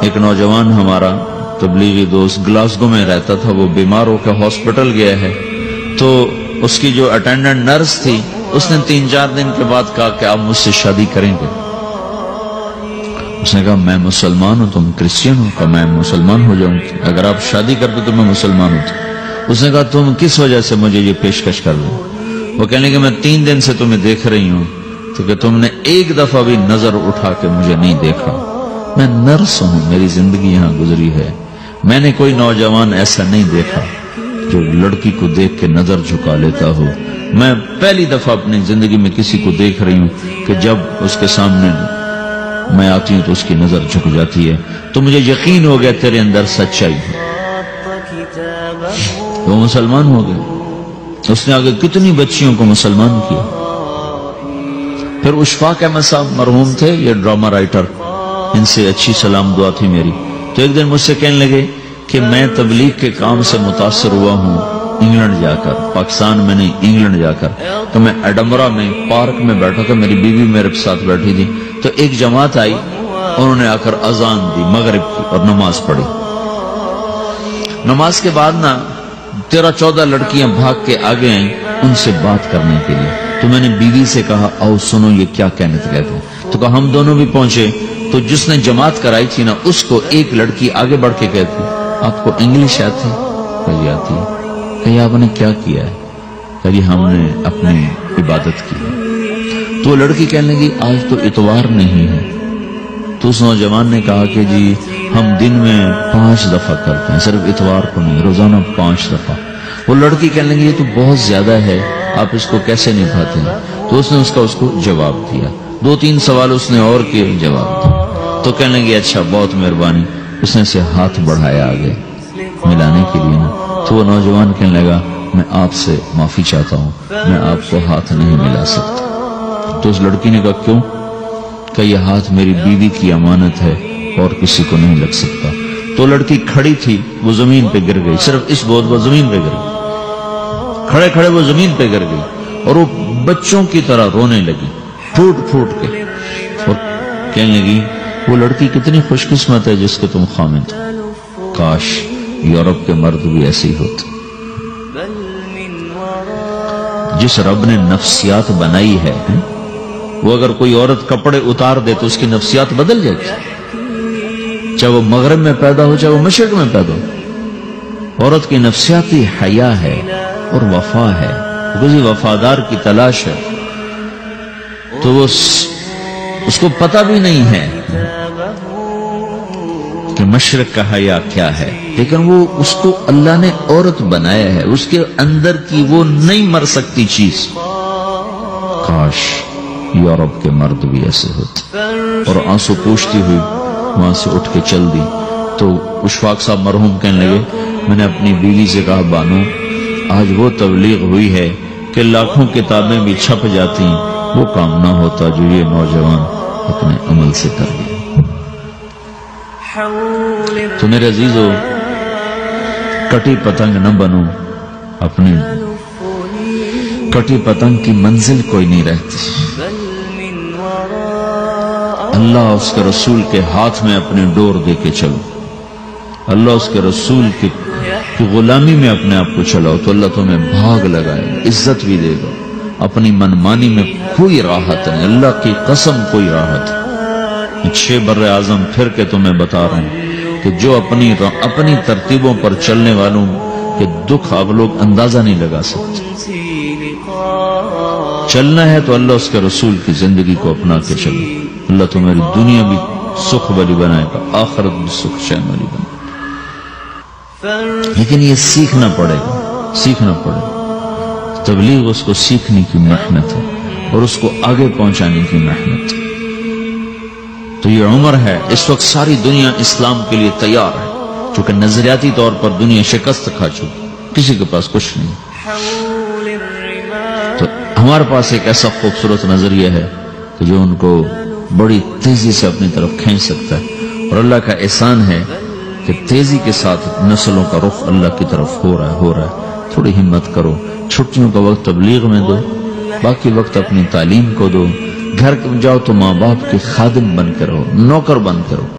ایک نوجوان ہمارا تبلیغی دوست گلاسگو میں رہتا تھا، وہ بیمار ہو کے ہاسپٹل گیا ہے، تو اس کی جو اٹینڈنٹ نرس تھی اس نے 3-4 دن کے بعد کہا کہ آپ مجھ سے شادی کریں گے؟ اس نے کہا میں مسلمان ہوں، تم کرسچن ہو؟ کہا میں مسلمان ہو جاؤں، اگر آپ شادی کرتے تو میں مسلمان ہوتا۔ اس نے کہا تم کس وجہ سے مجھے یہ پیشکش کر رہے ہو؟ وہ کہنے کہ میں 3 دن سے تمہیں دیکھ رہی ہوں تو کہ تم نے ایک دفعہ بھی نظر اٹھا کے مجھے نہیں دیکھا، میں نرس ہوں، میری زندگی یہاں گزری ہے، میں نے کوئی نوجوان ایسا نہیں دیکھا جو لڑکی کو دیکھ کے نظر جھکا لیتا ہو، میں پہلی دفعہ اپنی زندگی میں کسی کو دیکھ رہی ہوں کہ جب اس کے سامنے میں آتی ہوں تو اس کی نظر جھک جاتی ہے، تو مجھے یقین ہو گیا تیرے اندر سچائی ہے۔ وہ مسلمان ہو گئے، اس نے آگے کتنی بچیوں کو مسلمان کیا۔ پھر اشفاق احمد صاحب مرحوم تھے، یہ ڈرامہ رائٹر، ان سے اچھی سلام دعا تھی میری، تو ایک دن مجھ سے کہنے لگے کہ میں تبلیغ کے کام سے متاثر ہوا ہوں انگلینڈ جا کر، پاکستان میں نہیں انگلینڈ جا کر۔ تو میں ایڈنبرا میں پارک میں بیٹھا تھا، میری بیوی میرے ساتھ بیٹھی تھی، تو ایک جماعت آئی، انہوں نے آ کر اذان دی مغرب کی اور نماز پڑھی۔ نماز کے بعد 13-14 لڑکیاں بھاگ کے آگے آئیں ان سے بات کرنے کے لیے، تو میں نے بیوی سے کہا آؤ سنو یہ کیا کہنے کہتے ہیں، تو کہا ہم دونوں بھی پہنچے، تو جس نے جماعت کرائی تھی اس کو ایک لڑکی آگے بڑھ کے کہتی آپ کو انگلش آتی؟ کہی آتی ہے۔ کہی آپ نے کیا کیا ہے؟ کہی ہم نے اپنی عبادت کی ہے۔ تو لڑکی کہنے لگی آج تو اتوار نہیں ہے، تو اس نوجوان نے کہا کہ جی ہم دن میں 5 دفعہ کرتے ہیں، صرف اتوار کو نہیں، روزانہ 5 دفعہ۔ وہ لڑکی کہنے لگی یہ تو بہت زیادہ ہے، آپ اس کو کیسے نبھاتے ہیں؟ تو اس نے اس کو جواب دیا، 2-3 سوال اس نے اور کیے، جواب دیا، تو کہنے لگی اچھا بہت مہربانی۔ اس نے سے ہاتھ بڑھایا آگے ملانے کے لیے تو وہ نوجوان کہنے لگا میں آپ سے معافی چاہتا ہوں، میں آپ کو ہاتھ نہیں ملا سکتا۔ تو اس لڑکی نے کہا کیوں؟ کہ یہ ہاتھ میری بیوی کی امانت ہے اور کسی کو نہیں لگ سکتا۔ تو لڑکی کھڑی تھی، وہ زمین پہ گر گئی، صرف اس بوجھ پر زمین پہ گر گئی، کھڑے کھڑے وہ زمین پہ گر گئی اور وہ بچوں کی طرح رونے لگی پھوٹ پھوٹ کے، اور کہنے لگی وہ لڑکی کتنی خوش قسمت ہے جس کے تم خامد ہو، کاش یورپ کے مرد بھی ایسے ہی ہوتے۔ جس رب نے نفسیات بنائی ہے وہ اگر کوئی عورت کپڑے اتار دے تو اس کی نفسیات بدل جاتی، چاہے وہ مغرب میں پیدا ہو چاہے وہ مشرق میں پیدا ہو۔ عورت کی نفسیاتی حیا ہے اور وفا ہے، کسی وفادار کی تلاش ہے، تو وہ اس کو پتہ بھی نہیں ہے کہ مشرق کا حیا کیا ہے، لیکن وہ اس کو اللہ نے عورت بنایا ہے، اس کے اندر کی وہ نہیں مر سکتی چیز۔ کاش یورپ کے مرد بھی ایسے ہوتے۔ اور آنسو پوچھتی ہوئی وہاں سے اٹھ کے چل دی۔ تو اشفاق صاحب مرحوم کہنے لگے میں نے اپنی بیوی سے کہا بانو آج وہ تبلیغ ہوئی ہے کہ لاکھوں کتابیں بھی چھپ جاتی، وہ کام نہ ہوتا جو یہ نوجوان اپنے عمل سے کر لیا۔ تو میرے عزیزو کٹی پتنگ نہ بنو، اپنی کٹی پتنگ کی منزل کوئی نہیں رہتی۔ اللہ اس کے رسول کے ہاتھ میں اپنی ڈور دے کے چلو، اللہ اس کے رسول کی غلامی میں اپنے آپ کو چلاؤ تو اللہ تمہیں بھاگ لگائے، عزت بھی دے گا۔ اپنی منمانی میں کوئی راحت نہیں، اللہ کی قسم کوئی راحت نہیں۔ 6 بر اعظم پھر کے تمہیں بتا رہا ہوں کہ جو اپنی ترتیبوں پر چلنے والوں کے دکھ آپ لوگ اندازہ نہیں لگا سکتے۔ چلنا ہے تو اللہ اس کے رسول کی زندگی کو اپنا کے چلو، اللہ تمہاری دنیا بھی سکھ والی بنائے گا، آخرت بھی سکھ چین والی بنائے گا۔ لیکن یہ سیکھنا پڑے گا، سیکھنا پڑے گا۔ تبلیغ اس کو سیکھنے کی محنت ہے اور اس کو آگے پہنچانے کی محنت ہے۔ تو یہ عمر ہے، اس وقت ساری دنیا اسلام کے لیے تیار ہے، چونکہ نظریاتی طور پر دنیا شکست کھا چکی، کسی کے پاس کچھ نہیں۔ تو ہمارے پاس ایک ایسا خوبصورت نظریہ ہے کہ جو ان کو بڑی تیزی سے اپنی طرف کھینچ سکتا ہے، اور اللہ کا احسان ہے کہ تیزی کے ساتھ نسلوں کا رخ اللہ کی طرف ہو رہا ہے۔ تھوڑی ہمت کرو، چھٹیوں کا وقت تبلیغ میں دو، باقی وقت اپنی تعلیم کو دو، گھر جاؤ تو ماں باپ کے خادم بن کے رہو، نوکر بن کے رہو۔